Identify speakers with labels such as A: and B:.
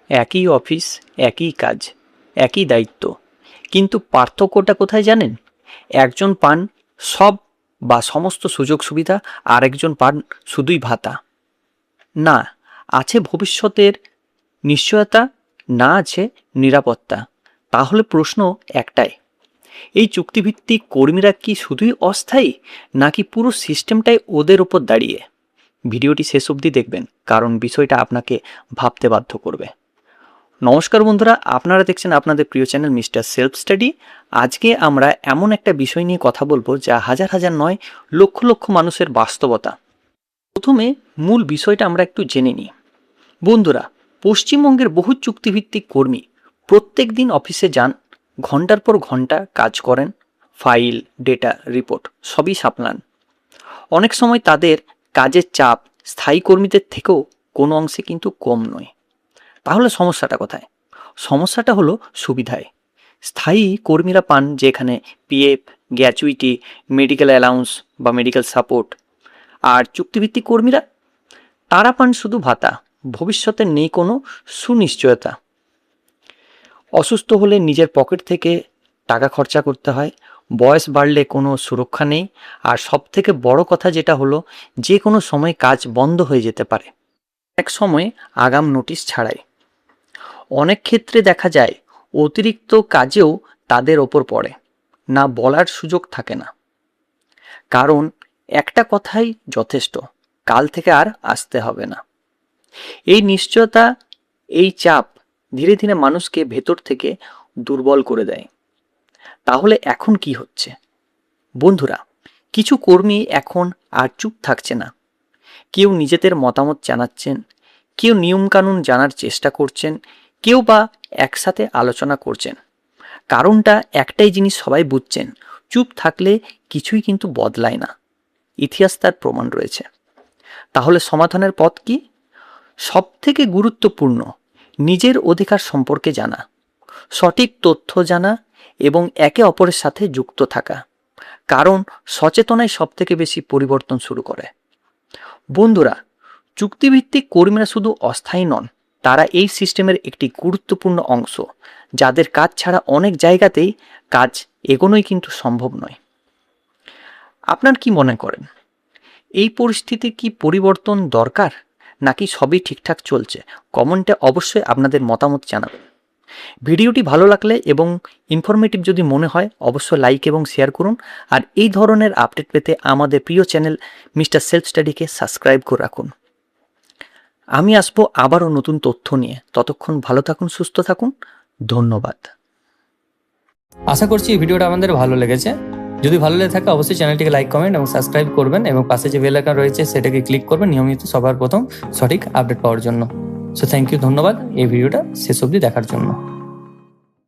A: একই অফিস, একই কাজ, একই দায়িত্ব, কিন্তু পার্থক্যটা কোথায় জানেন? একজন পান সব বা সমস্ত সুযোগ সুবিধা, আর একজন পান শুধুই ভাতা। না আছে ভবিষ্যতের নিশ্চয়তা, না আছে নিরাপত্তা। তাহলে প্রশ্ন একটাই, এই চুক্তিভিত্তিক কর্মীরা কি শুধুই অস্থায়ী, নাকি পুরো সিস্টেমটাই ওদের ওপর দাঁড়িয়ে? ভিডিওটি শেষ অবধি দেখবেন, কারণ বিষয়টা আপনাকে ভাবতে বাধ্য করবে। নমস্কার বন্ধুরা, আপনারা দেখছেন আপনাদের প্রিয় চ্যানেল মিস্টার সেলফ স্টাডি। আজকে আমরা এমন একটা বিষয় নিয়ে কথা বলবো যা হাজার হাজার নয়, লক্ষ লক্ষ মানুষের বাস্তবতা। প্রথমে মূল বিষয়টা আমরা একটু জেনে নিই। বন্ধুরা, পশ্চিমবঙ্গের বহু চুক্তিভিত্তিক কর্মী প্রত্যেক দিন অফিসে যান, ঘন্টার পর ঘন্টা কাজ করেন, ফাইল, ডেটা, রিপোর্ট সবই সামলান। অনেক সময় তাদের কাজের চাপ স্থায়ী কর্মীদের থেকেও কোনো অংশে কিন্তু কম নয়। তাহলে সমস্যাটা কোথায়? সমস্যাটা হলো সুবিধায়। স্থায়ী কর্মীরা পান যেখানে পিএফ, গ্র্যাচুইটি, মেডিকেল অ্যালাউন্স বা মেডিকেল সাপোর্ট। আর চুক্তিভিত্তিক কর্মীরা, তারা পান শুধু ভাতা, ভবিষ্যতের নেই কোনো সুনিশ্চয়তা। অসুস্থ হলে নিজের পকেট থেকে টাকা খরচা করতে হয়, বয়স বাড়লে কোনো সুরক্ষা নেই, আর সব থেকে বড় কথা যেটা হলো, যে কোনো সময় কাজ বন্ধ হয়ে যেতে পারে, এক সময় আগাম নোটিশ ছাড়াই। অনেক ক্ষেত্রে দেখা যায় অতিরিক্ত কাজেও তাদের ওপর পড়ে, না বলার সুযোগ থাকে না, কারণ একটা কথাই যথেষ্ট, কাল থেকে আর আসতে হবে না। এই নিশ্চয়তা, এই চাপ ধীরে ধীরে মানুষকে ভেতর থেকে দুর্বল করে দেয়। তাহলে এখন কি হচ্ছে? বন্ধুরা, কিছু কর্মী এখন আর চুপ থাকছে না। কেউ নিজেদের মতামত জানাচ্ছেন, কেউ নিয়মকানুন জানার চেষ্টা করছেন, কেউ বা একসাথে আলোচনা করছেন। কারণটা একটাই জিনিস সবাই বুঝছেন, চুপ থাকলে কিছুই কিন্তু বদলায় না। ইতিহাস তার প্রমাণ রয়েছে। তাহলে সমাধানের পথ কি? সব থেকে গুরুত্বপূর্ণ, নিজের অধিকার সম্পর্কে জানা, সঠিক তথ্য জানা এবং একে অপরের সাথে যুক্ত থাকা। কারণ সচেতনাই সব থেকে বেশি পরিবর্তন শুরু করে। বন্ধুরা, চুক্তিভিত্তিক কর্মীরা শুধু অস্থায়ী নন, তারা এই সিস্টেমের একটি গুরুত্বপূর্ণ অংশ, যাদের কাজ ছাড়া অনেক জায়গাতেই কাজ এগোনোই কিন্তু সম্ভব নয়। আপনার কি মনে করেন, এই পরিস্থিতি কি পরিবর্তন দরকার, নাকি সবই ঠিকঠাক চলছে? কমেন্টে অবশ্যই আপনাদের মতামত জানাবেন। ভিডিওটি ভালো লাগলে এবং ইনফরমেটিভ যদি মনে হয় অবশ্যই লাইক এবং শেয়ার করুন। আর এই ধরনের আপডেট পেতে আমাদের প্রিয় চ্যানেল মিস্টার সেলফ স্টাডিকে সাবস্ক্রাইব করে রাখুন। আমি আসবো আবারও নতুন তথ্য নিয়ে। ততক্ষণ ভালো থাকুন, সুস্থ থাকুন। ধন্যবাদ।
B: আশা করছি এই ভিডিওটা আমাদের ভালো লেগেছে। যদি ভালো লেগে থাকে অবশ্যই চ্যানেলটিকে লাইক, কমেন্ট এবং সাবস্ক্রাইব করবেন, এবং পাশে যে বেল আইকন রয়েছে সেটাকে ক্লিক করবেন নিয়মিত সবার প্রথম সঠিক আপডেট পাওয়ার জন্য। সো থ্যাংক ইউ, ধন্যবাদ এই ভিডিওটা শেষ অবধি দেখার জন্য।